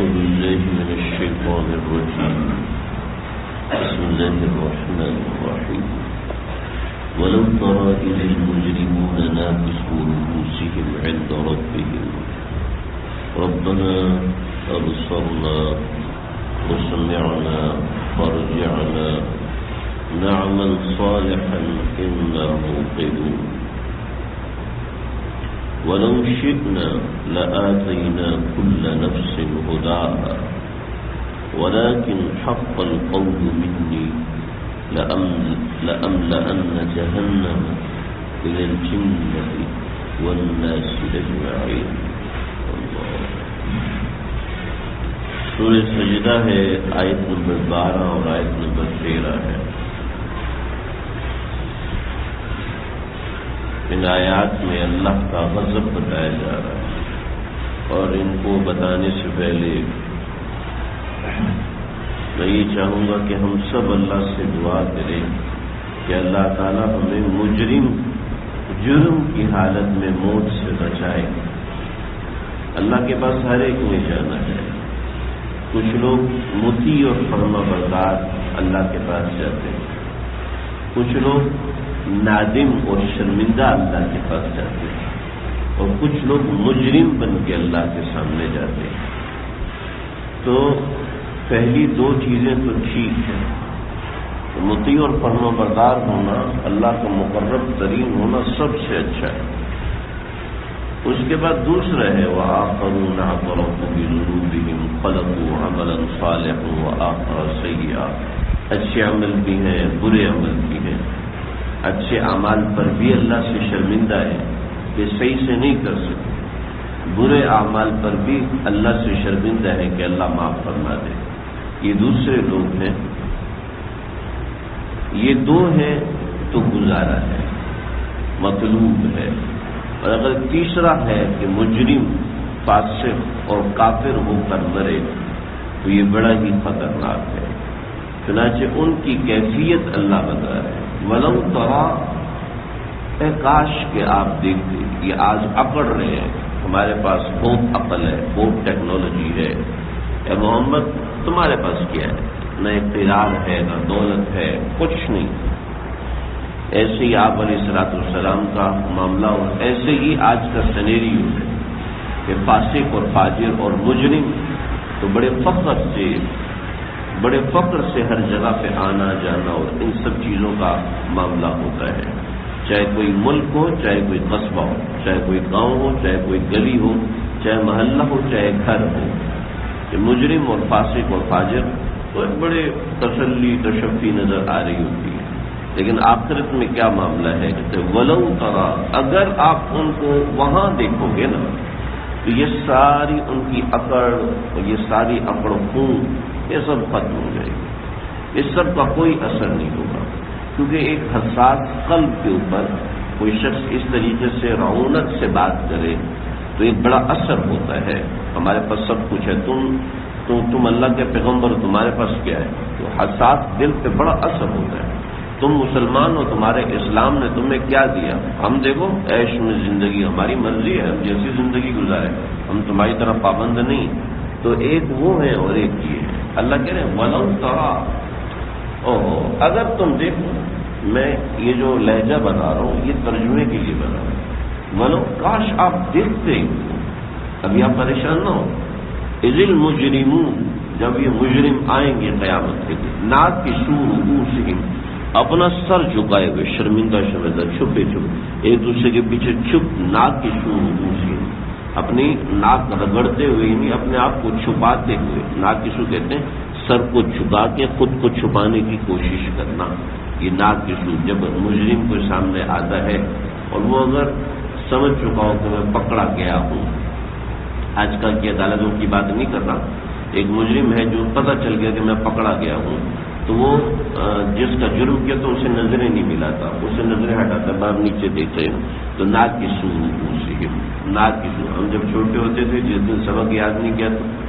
أعوذ بالله من الشيطان الرجيم بسم الله الرحمن الرحيم ولو ترى إذ المجرمون ناكسوا رؤوسهم عند ربهم ربنا أبصرنا وسمعنا فارجعنا نعمل صالحا إنا موقنون ولو شئنا لآتينا كل نفس هداها ولكن حق القول مني لأملأن جهنم من الجنة والناس أجمعين. سورہ سجدہ ہے، آیت نمبر 12 اور آیت نمبر 13 ہے. ان آیات میں اللہ کا غضب بتایا جا رہا ہے، اور ان کو بتانے سے پہلے میں یہ چاہوں گا کہ ہم سب اللہ سے دعا کریں کہ اللہ تعالیٰ ہمیں جرم کی حالت میں موت سے بچائے. اللہ کے پاس ہر ایک میں جانا ہے. کچھ لوگ مطیع اور فرما بردار اللہ کے پاس جاتے ہیں، کچھ لوگ نادم اور شرمندہ اللہ کے پاس جاتے ہیں، اور کچھ لوگ مجرم بن کے اللہ کے سامنے جاتے ہیں. تو پہلی دو چیزیں تو ٹھیک ہیں، مطیع اور فرما بردار ہونا، اللہ کا مقرب ترین ہونا سب سے اچھا ہے. اس کے بعد دوسرا ہے وآخرون اعترفوا بذنوبهم خلقوا عملا صالحا وآخر سیئا. اچھے عمل بھی ہیں، برے عمل بھی ہیں. اچھے اعمال پر بھی اللہ سے شرمندہ ہے کہ صحیح سے نہیں کر سکتے، برے اعمال پر بھی اللہ سے شرمندہ ہے کہ اللہ معاف فرما دے. یہ دوسرے لوگ ہیں. یہ دو ہیں تو گزارا ہے، مطلوب ہے. اور اگر تیسرا ہے کہ مجرم فاسق اور کافر ہو کر مرے تو یہ بڑا ہی خطرناک ہے. چنانچہ ان کی کیفیت اللہ بتا رہے ہیں. ولو ترا، اے کاش کہ آپ دیکھتے. یہ آج اکڑ رہے ہیں، ہمارے پاس بہت عقل ہے، بہت ٹیکنالوجی ہے. اے محمد تمہارے پاس کیا ہے؟ نہ اقتدار ہے، نہ دولت ہے، کچھ نہیں. ایسے ہی آپ علیہ السلام کا معاملہ اور ایسے ہی آج کا سینیریو ہے کہ فاسق اور فاجر اور مجرم تو بڑے فخر سے ہر جگہ پہ آنا جانا اور ان سب چیزوں کا معاملہ ہوتا ہے. چاہے کوئی ملک ہو، چاہے کوئی قصبہ ہو، چاہے کوئی گاؤں ہو، چاہے کوئی گلی ہو، چاہے محلہ ہو، چاہے گھر ہو. کہ مجرم اور فاسق اور فاجر تو ایک بڑے تسلی تشفی نظر آ رہی ہوتی ہے. لیکن آخرت میں کیا معاملہ ہے کہ ولو ترا، اگر آپ ان کو وہاں دیکھو گے نا تو یہ ساری ان کی اکڑ اور یہ ساری اکڑ خون یہ سب ختم ہو جائے گی. اس سب کا کوئی اثر نہیں ہوگا، کیونکہ ایک حساس قلب کے اوپر کوئی شخص اس طریقے سے رعونت سے بات کرے تو ایک بڑا اثر ہوتا ہے. ہمارے پاس سب کچھ ہے، تم اللہ کے پیغمبر، تمہارے پاس کیا ہے؟ تو حساس دل پہ بڑا اثر ہوتا ہے. تم مسلمان ہو، تمہارے اسلام نے تمہیں کیا دیا؟ ہم دیکھو عیش میں زندگی، ہماری مرضی ہے، ہم جیسی زندگی گزارے، ہم تمہاری طرح پابند نہیں. تو ایک وہ ہے اور ایک یہ ہے. اللہ کہہ رہے ہیں ولو ترا، اگر تم دیکھو. میں یہ جو لہجہ بتا رہا ہوں یہ ترجمے کے لیے بتا رہا ہوں. ولو، کاش آپ دیکھتے، ابھی آپ پریشان نہ ہو. اذ المجرمون، جب یہ مجرم آئیں گے قیامت کے دن، ناکسوا رؤوسہم، اپنا سر جھکائے ہوئے، شرمندہ چھپے ایک دوسرے کے پیچھے چھپ، ناکسوا رؤوسہم، اپنی ناک رگڑتے ہوئے، یعنی اپنے آپ کو چھپاتے ہوئے. ناکسو کہتے ہیں سر کو جھکا کے خود کو چھپانے کی کوشش کرنا. یہ ناکسو جب مجرم کو سامنے آتا ہے اور وہ اگر سمجھ چکا ہو کہ میں پکڑا گیا ہوں. آج کل کی عدالتوں کی بات نہیں کر رہا. ایک مجرم ہے جو پتہ چل گیا کہ میں پکڑا گیا ہوں، تو وہ جس کا جرم کیا تو اسے نظریں نہیں ملاتا، اسے نظریں ہٹاتا، باہر نیچے دیکھتے ہیں. تو ناکسوا رؤوسہم، ناکسو. ہم جب چھوٹے ہوتے تھے، جس دن سبق یاد نہیں کیا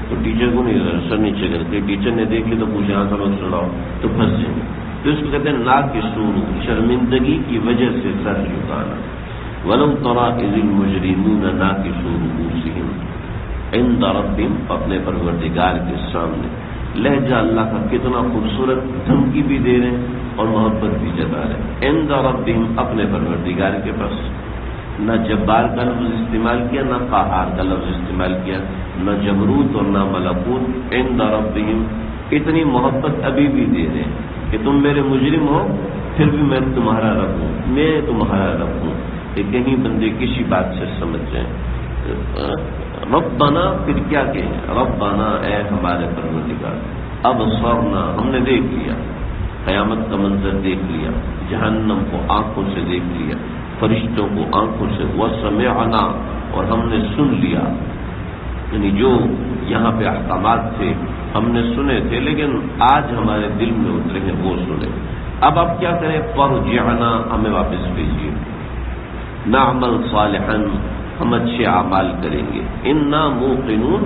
تو ٹیچر کو نہیں سر نیچے کرتے. ٹیچر نے دیکھ لی تو پوچھا ہاں سبق سناؤ، تو پھنس جائیں گے. تو اس کو کہتے ہیں ناکسوا، شرمندگی کی وجہ سے سر جھکانا. ولو ترى اذ المجرمون ناكسوا رؤوسهم، عند ربہم، اپنے پروردگار کے سامنے۔ لہجہ اللہ کا کتنا خوبصورت، دھمکی بھی دے رہے ہیں اور محبت بھی جتا رہے ہیں۔ عند ربہم، اپنے پروردگار کے پاس۔ نہ جبار کا لفظ استعمال کیا، نہ قہار کا لفظ استعمال کیا، نہ جبروت اور نہ ملکوت۔ عند ربہم، اتنی محبت ابھی بھی دے رہے ہیں کہ تم میرے مجرم ہو پھر بھی میں تمہارا رب ہوں، میں تمہارا رب ہوں، کہ کہیں بندے کسی بات سے سمجھ جائیں۔ ربنا، پھر کیا کہیں؟ ربنا، اے ہمارے پروردگار، ابصرنا، ہم نے دیکھ لیا، قیامت کا منظر دیکھ لیا، جہنم کو آنکھوں سے دیکھ لیا، فرشتوں کو آنکھوں سے، وسمعنا، اور ہم نے سن لیا، یعنی جو یہاں پہ احکامات تھے ہم نے سنے تھے لیکن آج ہمارے دل میں اترے ہیں وہ سنے۔ اب آپ کیا کریں؟ فرجعنا، ہمیں واپس بھیجیے، نعمل صالحا، ہم اچھے اعمال کریں گے، انا موقنون،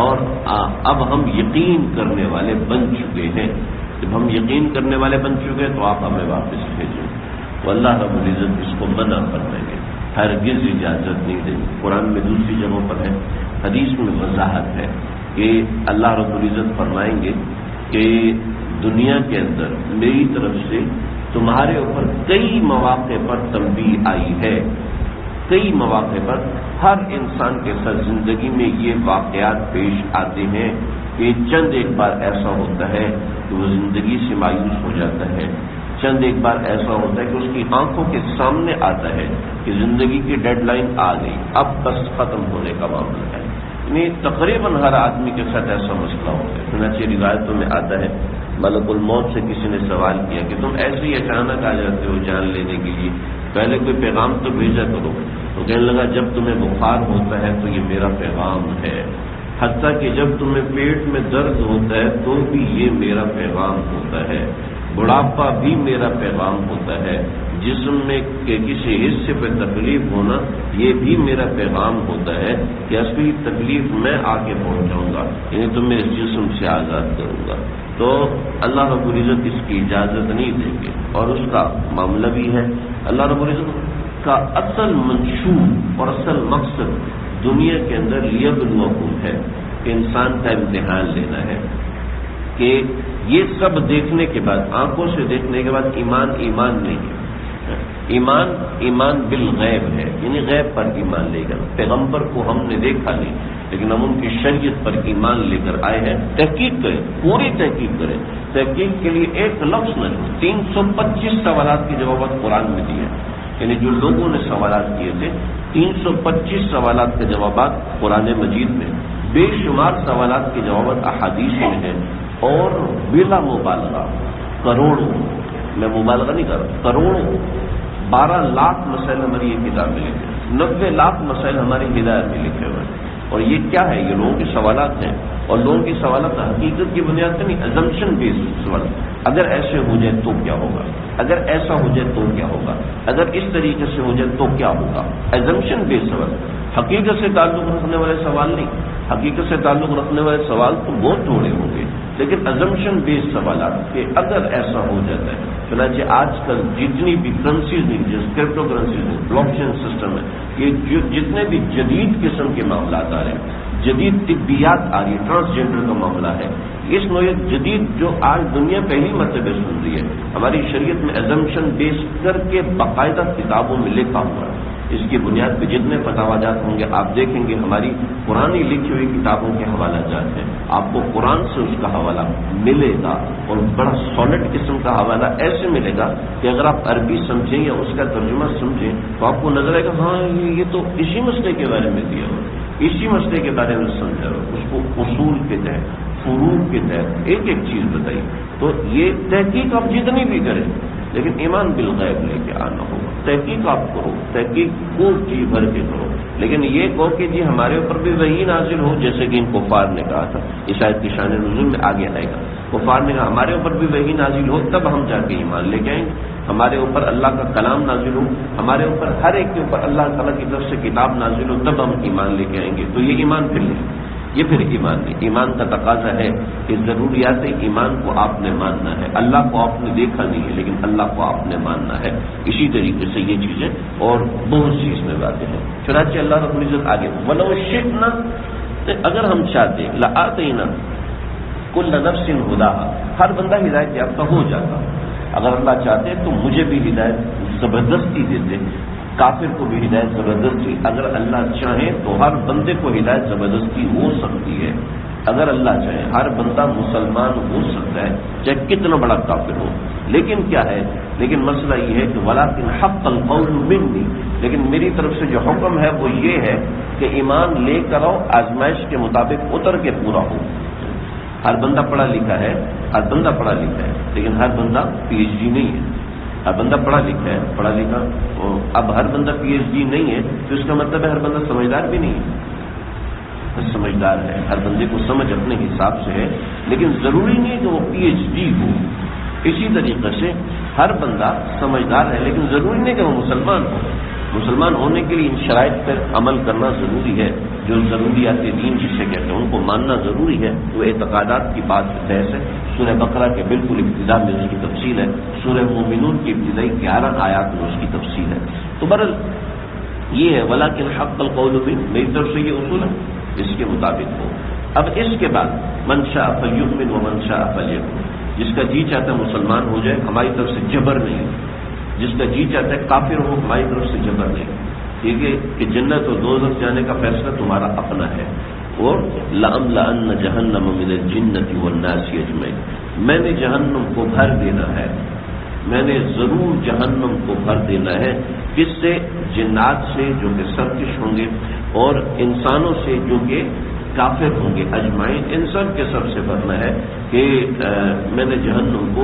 اور اب ہم یقین کرنے والے بن چکے ہیں۔ جب ہم یقین کرنے والے بن چکے تو آپ ہمیں واپس بھیجیں۔ تو اللہ رب العزت اس کو منع فرمائیں گے، ہرگز اجازت نہیں دیں گے۔ قرآن میں دوسری جگہوں پر ہے، حدیث میں وضاحت ہے کہ اللہ رب العزت فرمائیں گے کہ دنیا کے اندر میری طرف سے تمہارے اوپر کئی مواقع پر تنبیہ آئی ہے، کئی مواقع پر ہر انسان کے ساتھ زندگی میں یہ واقعات پیش آتے ہیں کہ چند ایک بار ایسا ہوتا ہے کہ وہ زندگی سے مایوس ہو جاتا ہے، چند ایک بار ایسا ہوتا ہے کہ اس کی آنکھوں کے سامنے آتا ہے کہ زندگی کی ڈیڈ لائن آ گئی، اب بس ختم ہونے کا معاملہ ہے۔ یعنی تقریباً ہر آدمی کے ساتھ ایسا مسئلہ ہوتا ہے۔ چنانچہ روایتوں میں آتا ہے، ملک الموت سے کسی نے سوال کیا کہ تم ایسے ہی اچانک آ جاتے ہو جان لینے کے لیے، پہلے کوئی پیغام تو بھیجا کرو۔ تو کہنے لگا جب تمہیں بخار ہوتا ہے تو یہ میرا پیغام ہے، حتیٰ کہ جب تمہیں پیٹ میں درد ہوتا ہے تو بھی یہ میرا پیغام ہوتا ہے، بڑھاپا بھی میرا پیغام ہوتا ہے، جسم میں کہ کسی حصے پہ تکلیف ہونا یہ بھی میرا پیغام ہوتا ہے کہ اصلی تکلیف میں آ کے پہنچاؤں گا، یعنی تمہیں اس جسم سے آزاد کروں گا۔ تو اللہ رب العزت اس کی اجازت نہیں دیں گے، اور اس کا معاملہ بھی ہے۔ اللہ رب العزت کا اصل منشور اور اصل مقصد دنیا کے اندر لیبلوکم ہے کہ انسان کا امتحان لینا ہے، کہ یہ سب دیکھنے کے بعد، آنکھوں سے دیکھنے کے بعد ایمان نہیں ہے۔ ایمان بالغیب ہے، یعنی غیب پر ایمان لے کر، پیغمبر کو ہم نے دیکھا نہیں لیکن ہم ان کی شریعت پر ایمان لے کر آئے ہیں۔ تحقیق کریں، پوری تحقیق کریں، تحقیق کے لیے ایک لفظ نہیں، 325 سوالات کے جوابات قرآن میں دیے، یعنی جو لوگوں نے سوالات کیے تھے 325 سوالات کے جوابات قرآن مجید میں، بے شمار سوالات کے جوابات احادیث میں ہیں، اور بلا مبالغہ کروڑوں، میں مبالغہ نہیں کر رہا، کروڑوں، 12 لاکھ مسائل ہماری یہ کتاب میں لکھے، 90 لاکھ مسائل ہماری ہدایت میں لکھے ہوئے ہیں۔ اور یہ کیا ہے؟ یہ لوگوں کے سوالات ہیں، اور لوگوں کے سوالات حقیقت کی بنیاد پر نہیں، ازمپشن بیسڈ سوال۔ اگر ایسے ہو جائے تو کیا ہوگا، اگر ایسا ہو جائے تو کیا ہوگا، اگر اس طریقے سے ہو جائے تو کیا ہوگا، ازمپشن بیسڈ سوال۔ حقیقت سے تعلق رکھنے والے سوال نہیں، حقیقت سے تعلق رکھنے والے سوال تو بہت تھوڑے ہوں گے، لیکن ازمپشن بیسڈ سوالات کہ اگر ایسا ہو جاتا ہے۔ چنانچہ آج کل جتنی بھی کرنسیز نہیں، جیسے کرپٹو کرنسیز ہیں، بلاک چین سسٹم ہے، یہ جتنے بھی جدید قسم کے معاملات آ رہے ہیں، جدید طبیات آ رہی ہے، ٹرانسجینڈر کا معاملہ ہے، اس نوعیت جدید جو آج دنیا پہلی مرتبہ سن رہی ہے، ہماری شریعت میں ازمپشن بیس کر کے باقاعدہ کتابوں میں لکھا ہوا ہے۔ اس کی بنیاد پہ جتنے فتاوی جات ہوں گے آپ دیکھیں گے ہماری پرانی لکھی ہوئی کتابوں کے حوالہ جات ہیں، آپ کو قرآن سے اس کا حوالہ ملے گا، اور بڑا سالڈ قسم کا حوالہ ایسے ملے گا کہ اگر آپ عربی سمجھیں یا اس کا ترجمہ سمجھیں تو آپ کو نظر آئے گا ہاں یہ تو اسی مسئلے کے بارے میں دیا ہوا، اسی مسئلے کے بارے میں سمجھا ہوا، اس کو اصول کے تحت، فروع کے تحت ایک ایک چیز بتائی۔ تو یہ تحقیق آپ جتنی بھی کریں لیکن ایمان بالغیب لے کے آنا ہوگا۔ تحقیق آپ کرو، تحقیق کو جی بھر کے کرو، لیکن یہ کہو کہ جی ہمارے اوپر بھی وحی نازل ہو، جیسے کہ ان کفار نے کہا تھا، اس آیت کی شان نزول میں آگے آئے گا۔ کفار نے کہا ہمارے اوپر بھی وحی نازل ہو تب ہم جا کے ایمان لے کے آئیں گے، ہمارے اوپر اللہ کا کلام نازل ہو، ہمارے اوپر ہر ایک کے اوپر اللہ تعالیٰ کی طرف سے کتاب نازل ہو تب ہم ایمان لے کے آئیں گے۔ تو یہ ایمان پھر لیں، یہ پھر ایمان نہیں۔ ایمان کا تقاضا ہے کہ ضروریات ایمان کو آپ نے ماننا ہے، اللہ کو آپ نے دیکھا نہیں ہے لیکن اللہ کو آپ نے ماننا ہے۔ اسی طریقے سے یہ چیزیں اور بہت سی اس میں باتیں ہیں۔ چنانچہ اللہ رب العزت آگے وَلَوْ شِئْنَا، اگر ہم چاہتے لآتینا کل نفس ہداہا، ہر بندہ ہدایت یافتہ ہو جاتا. اگر اللہ چاہتے تو مجھے بھی ہدایت زبردستی دیتے، کافر کو بھی ہدایت زبردستی. اگر اللہ چاہے تو ہر بندے کو ہدایت زبردستی ہو سکتی ہے. اگر اللہ چاہے ہر بندہ مسلمان ہو سکتا ہے، چاہے کتنا بڑا کافر ہو. لیکن کیا ہے، لیکن مسئلہ یہ ہے کہ ولیکن حق القول منی، لیکن میری طرف سے جو حکم ہے وہ یہ ہے کہ ایمان لے کر آؤ، آزمائش کے مطابق اتر کے پورا ہو. ہر بندہ پڑھا لکھا ہے، ہر بندہ پڑھا لکھا ہے، لیکن ہر بندہ پی ایچ ڈی نہیں ہے. ہر بندہ پڑھا لکھا ہے، پڑھا لکھا. اب ہر بندہ پی ایچ ڈی نہیں ہے تو اس کا مطلب ہے ہر بندہ سمجھدار بھی نہیں ہے. سمجھدار ہے، ہر بندے کو سمجھ اپنے حساب سے ہے، لیکن ضروری نہیں کہ وہ پی ایچ ڈی ہو. اسی طریقے سے ہر بندہ سمجھدار ہے، لیکن ضروری نہیں کہ وہ مسلمان ہو. مسلمان ہونے کے لیے ان شرائط پر عمل کرنا ضروری ہے. جو ضروریات دین جسے کہتے ہیں ان کو ماننا ضروری ہے. وہ اعتقادات کی بات بحث ہے. سورہ بقرہ کے بالکل ابتدا میں اس کی تفصیل ہے. سورہ مومنون کی ابتدائی 11 آیات میں اس کی تفصیل ہے. تو بہرحال یہ ہے ولیکن حق القول منی، میری طرف سے یہ اصول ہے، اس کے مطابق ہو. اب اس کے بعد من شاء فلیؤمن ومن شاء فلیکفر، جس کا جی چاہتا ہے مسلمان ہو جائے، ہماری طرف سے جبر نہیں. جس کا جی چاہتا ہے کافر ہو، ہماری طرف سے جبر نہیں. ٹھیک ہے کہ جنت اور دوزخ جانے کا فیصلہ تمہارا اپنا ہے. اور لَأَمْلَأَنَّ جَهَنَّمَ مِنَ الْجِنَّةِ وَالنَّاسِ أَجْمَعِينَ، میں نے جہنم کو بھر دینا ہے، میں نے ضرور جہنم کو بھر دینا ہے. کس سے؟ جنات سے جو کہ سرکش ہوں گے، اور انسانوں سے جو کہ کافر ہوں گے. اجمعین، ان سب کے سب سے بھرنا ہے کہ میں نے جہنم کو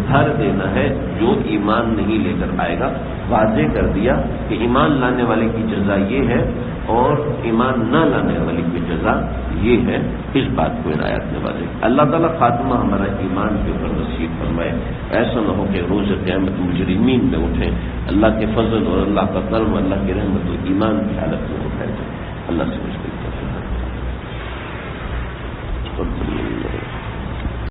بھر دینا ہے جو ایمان نہیں لے کر آئے گا. واضح کر دیا کہ ایمان لانے والے کی جزا یہ ہے اور ایمان نہ لانے والے کی جزا یہ ہے. اس بات کو عنایت میں واضح. اللہ تعالیٰ خاتمہ ہمارا ایمان کے اوپر نصیب فرمائے. ایسا نہ ہو کہ روز قیامت مجرمین میں اٹھیں. اللہ کے فضل اور اللہ کا کرم، اللہ کی رحمت و ایمان کی حالت میں اٹھائے جائیں. اللہ سے مشکل